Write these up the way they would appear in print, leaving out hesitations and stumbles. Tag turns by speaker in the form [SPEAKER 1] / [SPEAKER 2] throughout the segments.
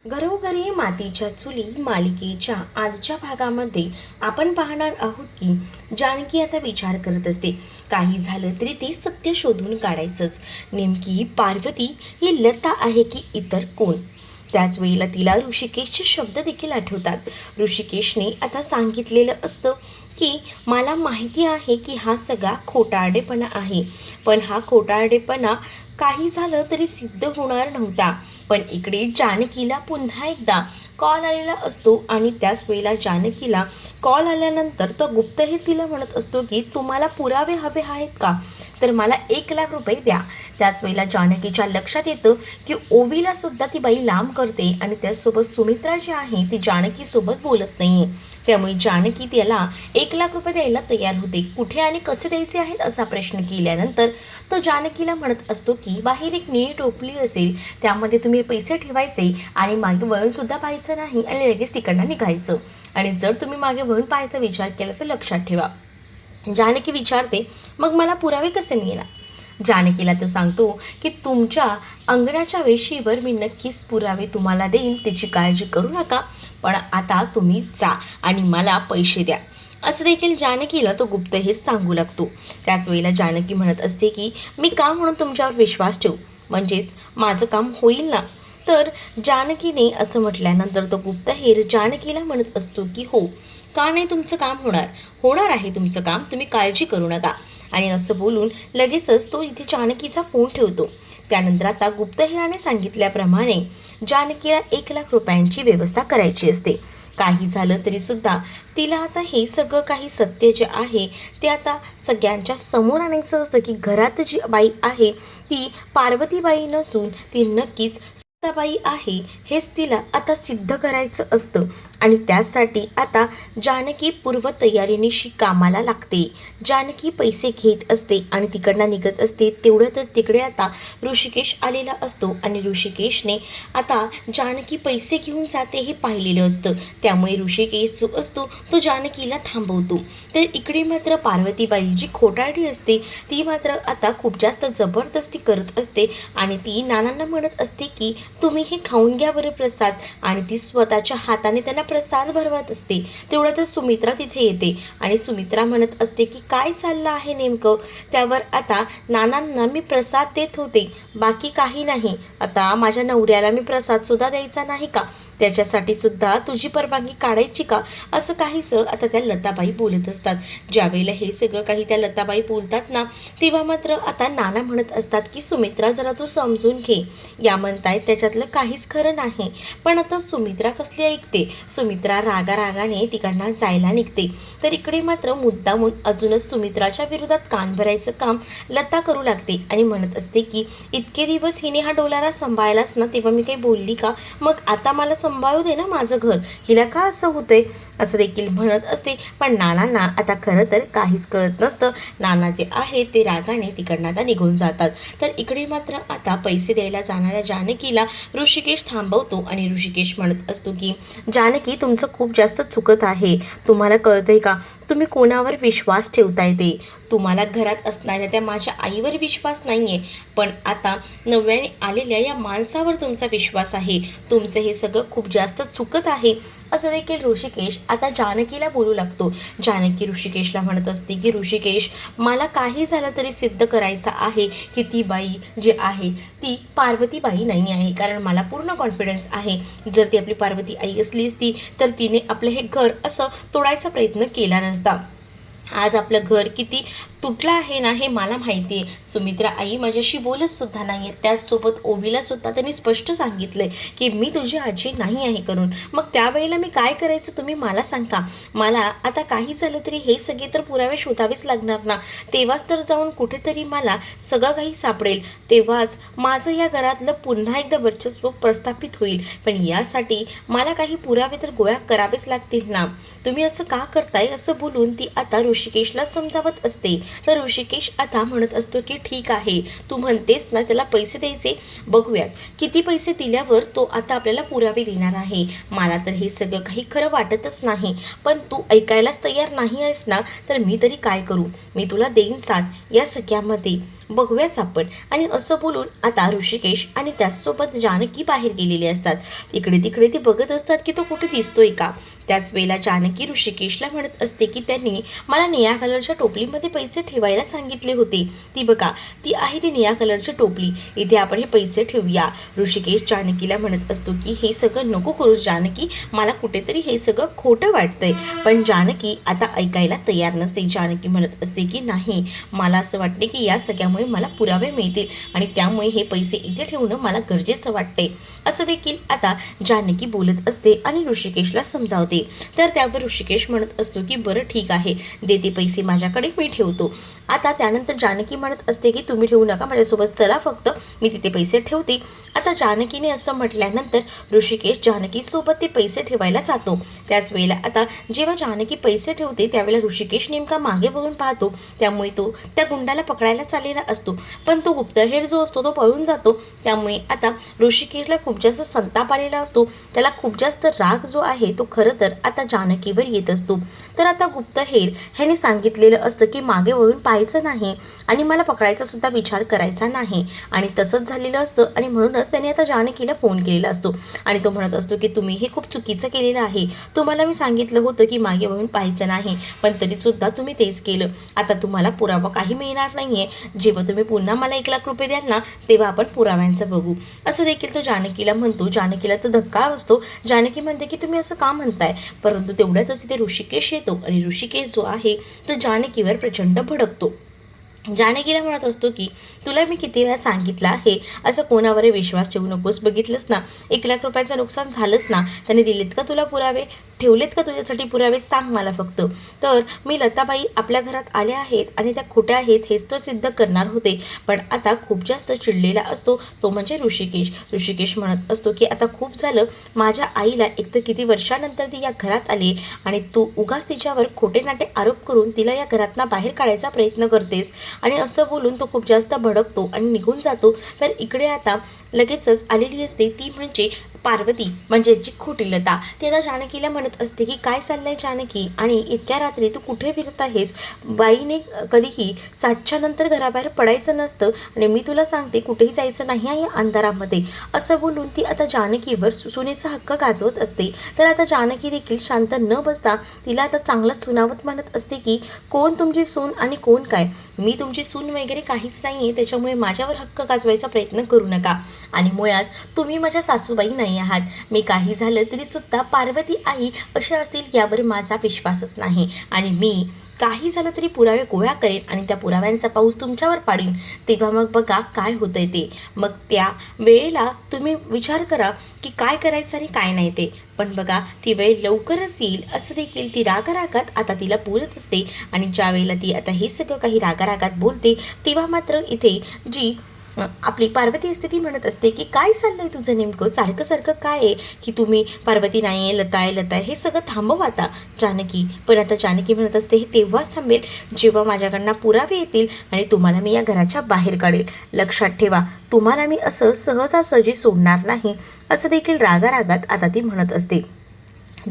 [SPEAKER 1] घरोघरी मातीच्या चुली मालिकेच्या आजच्या भागामध्ये आपण पाहणार आहोत की जानकी आता विचार करत असते. काही झालं तरी ते सत्य शोधून काढायचंच. नेमकी पार्वती ही लता आहे की इतर कोण? त्याच वेळेला तिला ऋषिकेशचे शब्द देखील आठवतात. ऋषिकेशने आता सांगितलेलं असतं की मला माहिती आहे की हा सगळा खोटारडेपणा आहे, पण हा खोटारडेपणा काही झालं तरी सिद्ध होणार नव्हता. पण इकडे जानकीला पुन्हा एकदा कॉल आलेला असतो आणि त्याच वेळेला जानकीला कॉल आल्यानंतर तो गुप्तहेर तिला म्हणत असतो की तुम्हाला पुरावे हवे आहेत का, तर मला 1,00,000 रुपये द्या. त्याच वेळेला जानकीच्या लक्षात येतं की ओवीला सुद्धा ती बाई लांब करते आणि त्याचसोबत सुमित्रा जी आहे ती जानकीसोबत बोलत नाही. त्यामुळे जानकी त्याला 1,00,000 रुपये द्यायला तयार होते. कुठे आणि कसे द्यायचे आहेत असा प्रश्न केल्यानंतर तो जानकीला म्हणत असतो की बाहेर एक निळी टोपली असेल, त्यामध्ये तुम्ही पैसे ठेवायचे आणि मागे वळूनसुद्धा पाहायचं नाही आणि लगेच तिकडनं निघायचं. आणि जर तुम्ही मागे वळून पाहायचा विचार केला तर लक्षात ठेवा. जानकी विचारते, मग मला पुरावे कसे मिळणार? जानकीला तो सांगतो की तुमच्या अंगणाच्या वेशीवर मी नक्कीच पुरावे तुम्हाला देईन, त्याची काळजी करू नका. पण आता तुम्ही जा आणि मला पैसे द्या, असं देखील जानकीला तो गुप्तहेर सांगू लागतो. त्याच वेळेला जानकी म्हणत असते की मी का म्हणून तुमच्यावर विश्वास ठेवू, म्हणजेच माझं काम होईल ना? तर जानकीने असं म्हटल्यानंतर तो गुप्तहेर जानकीला म्हणत असतो की हो, का नाही, तुमचं काम होणार होणार आहे, तुमचं काम, तुम्ही काळजी करू नका. आणि असं बोलून लगेचच तो इथे जानकीचा फोन ठेवतो. त्यानंतर आता गुप्तहेराने सांगितल्याप्रमाणे जानकीला 1,00,000 रुपयांची व्यवस्था करायची असते. काही झालं तरीसुद्धा तिला आता हे सगळं काही सत्य जे आहे ते आता सगळ्यांच्या समोर आणायचं असतं की घरात जी बाई आहे ती पार्वतीबाई नसून ती नक्कीच बाई आहे, हेच तिला आता सिद्ध करायचं असतं. आणि त्यासाठी आता जानकी पूर्वतयारीनिशी कामाला लागते. जानकी पैसे घेत असते आणि तिकडनं निघत असते. तेवढ्यातच तिकडे आता ऋषिकेश आलेला असतो आणि ऋषिकेशने आता जानकी पैसे घेऊन जाते हे पाहिलेलं असतं. त्यामुळे ऋषिकेश जो असतो तो जानकीला थांबवतो. तर इकडे मात्र पार्वतीबाई जी खोटारडी असते ती मात्र आता खूप जास्त जबरदस्ती करत असते आणि ती नानांना म्हणत असते की तुम्ही हे खाऊन घ्या बरं प्रसाद, आणि ती स्वतःच्या हाताने त्यांना प्रसाद भरवत असते. तेवढ्यातच सुमित्रा तिथे येते आणि सुमित्रा म्हणत असते की काय चाललं आहे नेमकं. त्यावर आता नानांना मी प्रसाद देत होते, बाकी काही नाही. आता माझ्या नवऱ्याला मी प्रसादसुद्धा द्यायचा नाही का, त्याच्यासाठी सुद्धा तुझी परवानगी काढायची का, असं काहीसं आता त्या लताबाई बोलत असतात. ज्यावेळेला हे सगळं काही त्या लताबाई बोलतात ना, तेव्हा मात्र आता नाना म्हणत असतात की सुमित्रा जरा तू समजून घे, या म्हणताय त्याच्यातलं काहीच खरं नाही. पण आता सुमित्रा कसली ऐकते, सुमित्रा रागारागाने तिकडनं जायला निघते. तर इकडे मात्र मुद्दामून अजूनच सुमित्राच्या विरोधात कान भरायचं काम लता करू लागते आणि म्हणत असते की इतके दिवस हिने हा डोलारा सांभाळलाच ना, तेव्हा मी काही बोलली का, मग आता मला सांभाळू दे ना माझं घर, हिला का असं होतंय, असं देखील म्हणत असते. पण नानांना आता खरं तर काहीच कळत नसतं. नाना जे आहे ते रागाने तिकडनं आता निघून जातात. तर इकडे मात्र आता पैसे द्यायला जाणाऱ्या जानकीला ऋषिकेश थांबवतो आणि ऋषिकेश म्हणत असतो की जानकी तुमचं खूप जास्त चुकत आहे. तुम्हाला कळतंय का, तुम्ही कोणावर विश्वास ठेवताय ते. तुम्हाला घरात असणाऱ्या त्या माझ्या आईवर विश्वास नाही आहे, पण आता नव्याने आलेल्या या माणसावर तुमचा विश्वास आहे. तुमचं हे सगळं खूप जास्त चुकत आहे, असं देखील ऋषिकेश आता जानकीला बोलू लागतो. जानकी ऋषिकेशला म्हणत असते की ऋषिकेश, मला काही झालं तरी सिद्ध करायचं आहे की ती बाई जी आहे ती पार्वतीबाई नाही आहे. कारण मला पूर्ण कॉन्फिडन्स आहे, जर ती आपली पार्वती आई असली असती तर तिने आपलं हे घर असं तोडायचा प्रयत्न केला नसता. आज आपलं घर किती तुटलं आहे ना हे मला माहिती आहे. सुमित्रा आई माझ्याशी बोलत सुद्धा नाही आहे. त्याचसोबत ओवीला सुद्धा त्यांनी स्पष्ट सांगितलं की मी तुझी आजी नाही आहे करून. मग त्यावेळेला मी काय करायचं तुम्ही मला सांगा. मला आता काही झालं तरी हे सगळे तर पुरावे शोधावेच लागणार ना, तेव्हाच तर जाऊन कुठेतरी मला सगळं काही सापडेल, तेव्हाच माझं या घरातलं पुन्हा एकदा वर्चस्व प्रस्थापित होईल. पण यासाठी मला काही पुरावे तर गोळा करावेच लागतील ना. तुम्ही असं का करताय, असं बोलून ती आता ऋषिकेशला समजावत असते. तर ऋषिकेश आता म्हणत असतो की ठीक आहे, तू म्हणतेस ना त्याला पैसे द्यायचे, बघूयात किती पैसे दिल्यावर तो आता आपल्याला पुरावे देणार आहे. मला तर हे सगळं काही खरं वाटतच नाही, पण तू ऐकायलाच तयार नाही आहेस ना, तर मी तरी काय करू. मी तुला देईन साथ या सगळ्यामध्ये. बघूयाच आपण. आणि असं बोलून आता ऋषिकेश आणि त्याचसोबत जानकी बाहेर गेलेले असतात. इकडे तिकडे ते बघत असतात की तो कुठे दिसतोय का. त्याच वेळेला जानकी ऋषिकेशला म्हणत असते की त्यांनी मला निळ्या कलरच्या टोपलीमध्ये पैसे ठेवायला सांगितले होते. ती बघा, ती आहे ती निळ्या कलरची टोपली, इथे आपण हे पैसे ठेवूया. ऋषिकेश जानकीला म्हणत असतो की हे सगळं नको करू जानकी, मला कुठेतरी हे सगळं खोटं वाटतंय. पण जानकी आता ऐकायला तयार नसते. जानकी म्हणत असते की नाही, मला असं वाटते की या सगळ्यामुळे मला पुरावे मिळतील आणि त्यामुळे हे पैसे इथे ठेवणं मला गरजेचं वाटते. असं देखील आता जानकी बोलत असते आणि ऋषिकेशला समजावते. तर त्यावर ऋषिकेश म्हणत असतो की बरं ठीक आहे, देते पैसे माझ्याकडे, मी ठेवतो. आता त्यानंतर जानकी म्हणत असते की तुम्ही ठेवू नका, माझ्यासोबत चला, फक्त मी तिथे पैसे ठेवते. आता जानकीने असं म्हटल्यानंतर ऋषिकेश जानकीसोबत ते पैसे ठेवायला जातो. त्याच वेळेला आता जेव्हा जानकी पैसे ठेवते त्यावेळेला ऋषिकेश नेमका मागे वळून पाहतो. त्यामुळे तो त्या गुंडाला पकडायला चाललेला असतो, पण तो गुप्तहेर जो असतो तो पळून जातो. त्यामुळे आता ऋषिकेशला खूप जास्त संताप आलेला असतो. त्याला खूप जास्त राग जो आहे तो खरं तर आता जानकीवर येत असतो. तर आता गुप्तहेर ह्याने सांगितलेलं असतं की मागे वळून पाहायचं नाही आणि मला पकडायचा सुद्धा विचार करायचा नाही, आणि तसंच झालेलं असतं. आणि म्हणूनच त्याने आता जानकीला फोन केलेला असतो आणि तो म्हणत असतो की तुम्ही हे खूप चुकीचं केलेलं आहे. तुम्हाला मी सांगितलं होतं की मागे वळून पाहायचं नाही, पण तरीसुद्धा तुम्ही तेच केलं. आता तुम्हाला पुरावा काही मिळणार नाही आहे. जेव्हा तुम्ही पुन्हा मला 1,00,000 द्याल ना, तेव्हा आपण पुराव्यांचं बघू, असं देखील तो जानकीला म्हणतो. जानकीला तर धक्का बसतो. जानकी म्हणते की तुम्ही असं का म्हणताय, परंतु तेवढ्यातच तिथे ऋषिकेश येतो आणि ऋषिकेश जो आहे तो जानकीवर प्रचंड भडकतो. जानकीला म्हणत असतो की तुला मी किती वेळा सांगितलं आहे असं कोणावर विश्वास ठेवू नकोस. बघितलंस ना, 1,00,000 नुकसान झालंच ना, त्याने दिलेत का तुला पुरावे, ठेवलेत का तुझ्यासाठी पुरावे, सांग मला फक्त. तर मी लताबाई आपल्या घरात आल्या आहेत आणि त्या खोट्या आहेत हेच तर सिद्ध करणार होते. पण आता खूप जास्त चिडलेला असतो तो म्हणजे ऋषिकेश. ऋषिकेश म्हणत असतो की आता खूप झालं, माझ्या आईला एकतर किती वर्षानंतर ती या घरात आली आणि तू उगाच तिच्यावर खोटे नाटे आरोप करून तिला या घरातनं बाहेर काढायचा प्रयत्न करतेस. आणि असं बोलून तो खूप जास्त भडकतो आणि निघून जातो. तर इकडे आता लगेचच आलेली असते ती म्हणजे पार्वती, म्हणजे जी खोटी लता. ती आता जानकीला म्हणत असते की काय चाललंय जानकी, आणि इतक्या रात्री तू कुठे फिरत आहेस. बाईने कधीही 7च्या नंतर घराबाहेर पडायचं नसतं आणि मी तुला सांगते कुठेही जायचं नाही आहे अंधारामध्ये, असं बोलून ती आता जानकीवर सुनेचा हक्क गाजवत असते. तर आता जानकी देखील शांत न बसता तिला आता चांगलं सुनावत म्हणत असते की कोण तुमची सून आणि कोण काय, मी तुमची सून वगैरे काहीच नाही आहे, त्याच्यामुळे माझ्यावर हक्क गाजवायचा प्रयत्न करू नका. आणि मुळात तुम्ही माझ्या सासूबाई नाही आहात. मी काही झालं तरीसुद्धा पार्वती आई अशा असतील यावर माझा विश्वासच नाही, आणि मी काही झालं तरी पुरावे गोळा करेन आणि त्या पुराव्यांचा पाऊस तुमच्यावर पाडीन. तेव्हा मग बघा काय होतंय ते. मग त्या वेळेला तुम्ही विचार करा की काय करायचं आणि काय नाही ते. पण बघा ती वेळ लवकरच येईल असं देखील ती रागारागात आता तिला बोलत असते. आणि ज्या वेळेला ती आता हे सगळं काही रागारागात बोलते तेव्हा मात्र इथे जी आपली पार्वती असते ती म्हणत असते की काय चाललंय तुझं नेमकं, सारखं सारखं काय आहे की तुम्ही पार्वती नाही आहे, लता आहे, लता आहे, हे सगळं थांबव आता जानकी. पण आता जानकी म्हणत असते हे तेव्हाच थांबेल जेव्हा माझ्याकडनं पुरावे येतील आणि तुम्हाला मी या घराच्या बाहेर काढेल. लक्षात ठेवा, तुम्हाला मी असं सहजासहजी सोडणार नाही, असं देखील रागारागात आता ती म्हणत असते.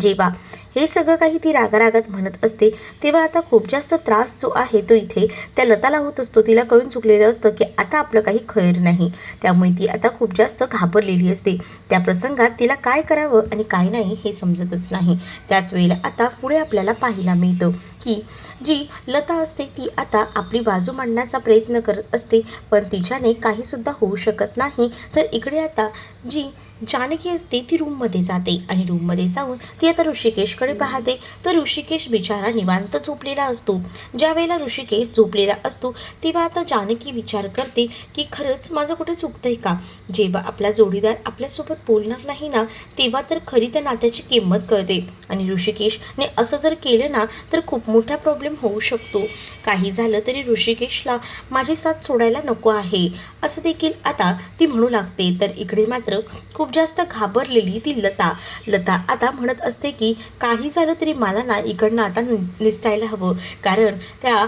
[SPEAKER 1] जेव्हा हे सगळं काही ती रागारागात म्हणत असते तेव्हा आता खूप जास्त त्रास जो आहे तो इथे त्या लताला होत असतो. तिला कळून चुकलेलं असतं की आता आपलं काही खैर नाही. त्यामुळे ती आता खूप जास्त घाबरलेली असते. त्या प्रसंगात तिला काय करावं आणि काय नाही हे समजतच नाही. त्याच वेळेला आता पुढे आपल्याला पाहायला मिळतं की जी लता असते ती आता आपली बाजू मांडण्याचा प्रयत्न करत असते, पण तिच्याने काहीसुद्धा होऊ शकत नाही. तर इकडे आता जी जानकी असते ती रूममध्ये जाते आणि रूममध्ये जाऊन ती आता ऋषिकेशकडे पाहते. तर ऋषिकेश बिचारा निवांत झोपलेला असतो. ज्या वेळेला ऋषिकेश झोपलेला असतो तेव्हा आता जानकी विचार करते की खरंच माझं कुठे चुकतंय का. जेव्हा आपला जोडीदार आपल्यासोबत बोलणार नाही ना, तेव्हा तर खरी त्या नात्याची किंमत कळते. आणि ऋषिकेशने असं जर केलं ना तर खूप मोठा प्रॉब्लेम होऊ शकतो. काही झालं तरी ऋषिकेशला माझी साथ सोडायला नको आहे, असं देखील आता ती म्हणू लागते. तर इकडे मात्र खूप जास्त घाबरलेली ती लता आता म्हणत असते की काही झालं तरी मला ना इकडनं आता निसटायला हवं, कारण त्या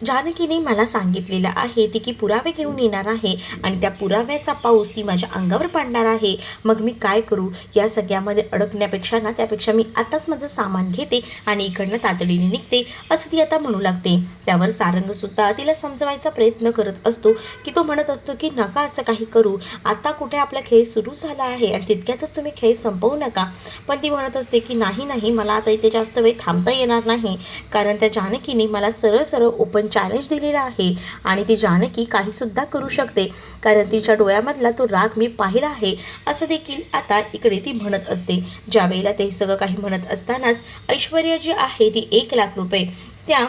[SPEAKER 1] जानकीने मला सांगितलेलं आहे ती की पुरावे घेऊन येणार आहे आणि त्या पुराव्याचा पाऊस ती माझ्या अंगावर पाडणार आहे. मग मी काय करू? या सगळ्यामध्ये अडकण्यापेक्षा ना त्यापेक्षा मी आताच माझं सामान घेते आणि इकडनं तातडीने निघते असं ती आता म्हणू लागते. त्यावर सारंगसुद्धा तिला समजवायचा प्रयत्न करत असतो की तो म्हणत असतो की नका असं काही करू, आता कुठे आपला खेळ सुरू झाला आहे आणि तितक्यातच तुम्ही खेळ संपवू नका. पण ती म्हणत असते की नाही नाही, मला आता इथे जास्त वेळ थांबता येणार नाही, कारण त्या जानकीने मला सरळ सरळ ओपन चॅलेंज दिलेलं आहे आणि ती जानकी काहीसुद्धा करू शकते, कारण तिच्या डोळ्यामधला तो राग मी पाहिला आहे असं देखील आता इकडे ती म्हणत असते. ज्यावेळेला ते सगळं काही म्हणत असतानाच ऐश्वर्या जी आहे ती 1,00,000 रुपये त्या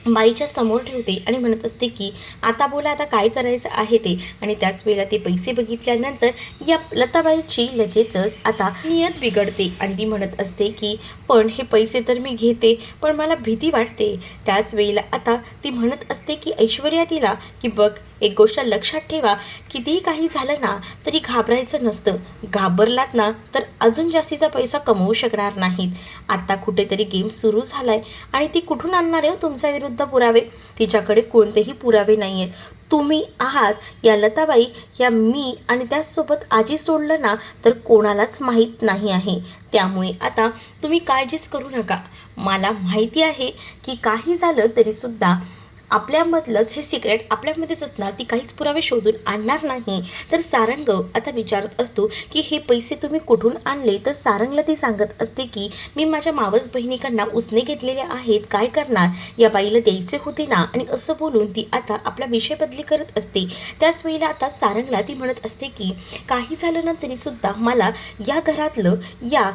[SPEAKER 1] बाईच्या समोर ठेवते आणि म्हणत असते की आता बोला, आता काय करायचं आहे ते. आणि त्याच वेळेला ते पैसे बघितल्यानंतर या लताबाईची लगेचच आता नियत बिघडते आणि ती म्हणत असते की पण हे पैसे तर मी घेते, पण मला भीती वाटते. त्याच वेळेला आता ती म्हणत असते की ऐश्वर्या तिला की बघ, एक गोष्ट लक्षात ठेवा, कितीही काही झालं ना तरी घाबरायचं नसतं. घाबरलात ना तर अजून जास्तीचा पैसा कमवू शकणार नाहीत. आता कुठेतरी गेम सुरू झाला आहे आणि ती कुठून आणणार आहे तुमच्या विरुद्ध पुरावे? तिच्याकडे कोणतेही पुरावे नाही आहेत. तुम्ही आहात या लताबाई, या मी आणि त्याचसोबत आजी सोडलं ना तर कोणालाच माहीत नाही आहे. त्यामुळे आता तुम्ही काळजीच करू नका. मला माहिती आहे की काही झालं तरीसुद्धा आपल्यामधलंच हे सिक्रेट आपल्यामध्येच असणार, ती काहीच पुरावे शोधून आणणार नाही. तर सारंग आता विचारत असतो की हे पैसे तुम्ही कुठून आणले? तर सारंगला ती सांगत असते की मी माझ्या मावस बहिणीकडनं उसने घेतलेले आहेत, काय करणार, या बाईला द्यायचे होते ना. आणि असं बोलून ती आता आपला विषय बदली करत असते. त्याच वेळेला आता सारंगला ती म्हणत असते की काही झालं ना तरीसुद्धा मला या घरातलं या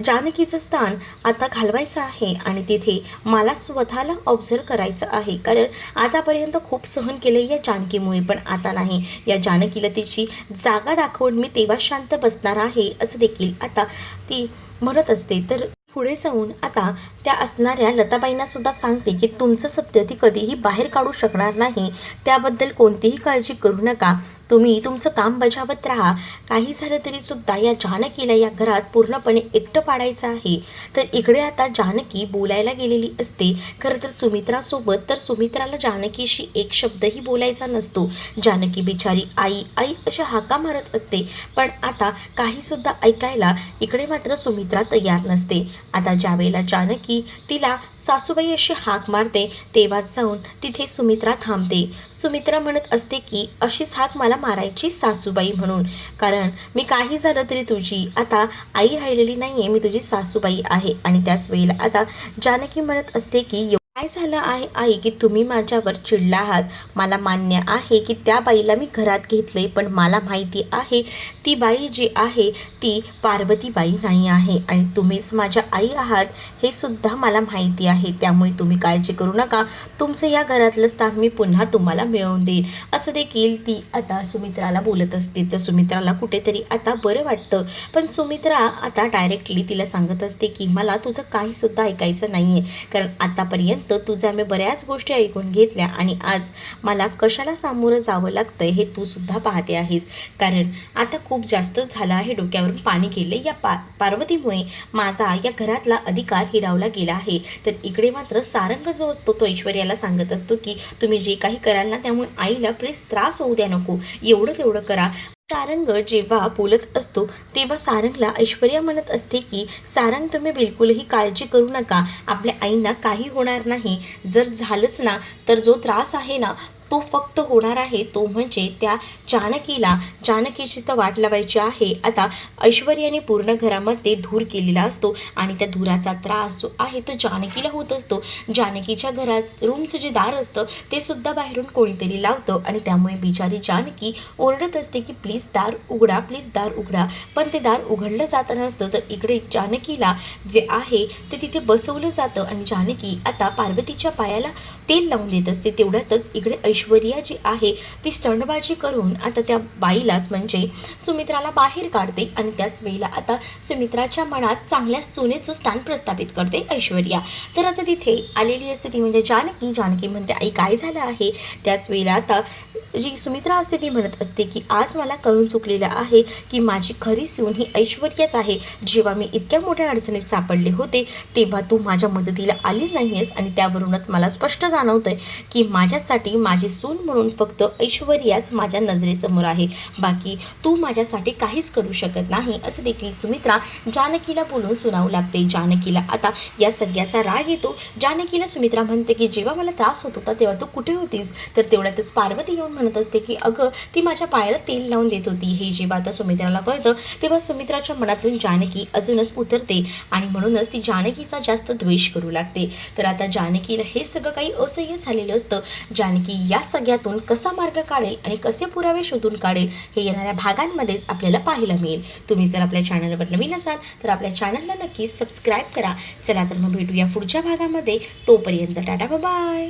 [SPEAKER 1] जानकीचं स्थान आता घालवायचं आहे आणि तिथे मला स्वतःला ऑब्झर्व करायचं आहे, कारण आतापर्यंत खूप सहन केले या जानकीमुळे, पण आता नाही. या जानकीला तिची जागा दाखवून मी तेव्हा शांत बसणार आहे असं देखील आता ती म्हणत असते. तर पुढे जाऊन आता त्या असणाऱ्या लताबाईंना सुद्धा सांगते की तुमचं सत्य ती कधीही बाहेर काढू शकणार नाही, त्याबद्दल कोणतीही काळजी करू नका. तुम्ही तुमचं काम बजावत राहा. काही झालं तरीसुद्धा या जानकीला या घरात पूर्णपणे एकटं पाडायचं आहे. तर इकडे आता जानकी बोलायला गेलेली असते खरं तर सुमित्रासोबत. तर सुमित्राला जानकीशी एक शब्दही बोलायचा नसतो. जानकी बिचारी आई आई अशा हाका मारत असते, पण आता काहीसुद्धा ऐकायला इकडे मात्र सुमित्रा तयार नसते. आता ज्यावेळेला जानकी तिला सासूबाई अशी हाक मारते तेव्हाच जाऊन तिथे सुमित्रा थांबते. सुमित्रा म्हणत असते की अशीच हाक मला मारायची सासूबाई म्हणून, कारण मी काही झालं तरी तुझी आता आई राहिलेली नाही आहे, मी तुझी सासूबाई आहे. आणि त्याच वेळेला आता जानकी म्हणत असते की काय झालं आहे आई की तुम्ही माझ्यावर चिडला आहात? मला मान्य आहे की त्या बाईला मी घरात घेतले, पण मला माहिती आहे ती बाई जी आहे ती पार्वतीबाई नाही आहे आणि तुम्हीच माझ्या आई आहात हे सुद्धा मला माहिती आहे. त्यामुळे तुम्ही काळजी करू नका, तुमचं या घरातलं स्थान मी पुन्हा तुम्हाला मिळवून देईन असं देखील ती आता सुमित्राला बोलत असते. तर सुमित्राला कुठेतरी आता बरं वाटतं, पण सुमित्रा आता डायरेक्टली तिला सांगत असते की मला तुझं काहीसुद्धा ऐकायचं नाही आहे, कारण आतापर्यंत तर तुझ्या मी बऱ्याच गोष्टी ऐकून घेतल्या आणि आज मला कशाला सामोरं जावं लागतं हे तू सुद्धा पाहते आहेस. कारण आता खूप जास्त झालं आहे, डोक्यावरून पाणी गेले. या पार्वतीमुळे माझा या घरातला अधिकार हिरावला गेला आहे. तर इकडे मात्र सारंग जो असतो तो ऐश्वर्याला सांगत असतो की तुम्ही जे काही कराल ना त्यामुळे आईला प्लीज त्रास होऊ द्या नको, एवढं तेवढं करा. सारंग जेव्हा बोलत असतो तेव्हा सारंगला ऐश्वर्या म्हणत असते की सारंग तुम्ही बिलकुलही काळजी करू नका, आपल्या आईंना काही होणार नाही. जर झालंच ना तर जो त्रास आहे ना तो फक्त होणार आहे तो म्हणजे त्या जानकीची तर वाट लावायची आहे. आता ऐश्वर्याने पूर्ण घरामध्ये धूर केलेला असतो आणि त्या धुराचा त्रास जो आहे तो जानकीला होत असतो. जानकीच्या घरात रूमचं जे दार असतं ते सुद्धा बाहेरून कोणीतरी लावतं आणि त्यामुळे बिचारी जानकी ओरडत असते की प्लीज दार उघडा, प्लीज दार उघडा, पण ते दार उघडलं जात नसतं. तर इकडे जानकीला जे आहे ते तिथे बसवलं जातं आणि जानकी आता पार्वतीच्या पायाला तेल लावून देत असते. तेवढ्यातच इकडे ऐश्वर्या जी आहे ती स्टंटबाजी करून आता त्या बाईलाच म्हणजे सुमित्राला बाहेर काढते आणि त्याच वेळेला आता सुमित्राच्या मनात चांगल्या सुनेचं स्थान प्रस्थापित करते ऐश्वर्या. तर आता तिथे आलेली असते ती म्हणजे जानकी म्हणते आई काय झालं आहे. त्याच वेळेला आता जी सुमित्रा असते ती म्हणत असते की आज मला कळून चुकलेलं आहे की माझी खरी सून ही ऐश्वर्याच आहे. जेव्हा मी इतक्या मोठ्या अडचणीत सापडले होते तेव्हा तू माझ्या मदतीला आलीच नाही आहेस आणि त्यावरूनच मला स्पष्ट जाणवतंय की माझ्यासाठी माझी सून म्हणून फक्त ऐश्वर्याच माझ्या नजरेसमोर आहे. बाकी तू माझ्यासाठी काहीच करू शकत नाही असं देखील सुमित्रा जानकीला बोलून सुनावू लागते. जानकीला आता या सगळ्याचा राग येतो. जानकीला सुमित्रा म्हणते की जेव्हा मला त्रास होत होता तेव्हा तू कुठे होतीस. तर तेवढ्यातच पार्वती येऊन म्हणत असते की अगं ती माझ्या पायाला तेल लावून देत होती. हे जेव्हा आता सुमित्राला कळतं तेव्हा सुमित्राच्या मनातून जानकी अजूनच उतरते आणि म्हणूनच ती जानकीचा जास्त द्वेष करू लागते. तर आता जानकीला हे सगळं काही असह्य झालेलं असतं. जानकी या सगळ्यातून कसा मार्ग काढेल आणि कसे पुरावे शोधून काढेल हे येणाऱ्या भागांमध्येच आपल्याला पाहायला मिळेल. तुम्ही जर आपल्या चॅनलवर नवीन असाल तर आपल्या चॅनलला नक्कीच सबस्क्राईब करा. चला तर मग भेटूया पुढच्या भागामध्ये. तोपर्यंत टाटा बाय.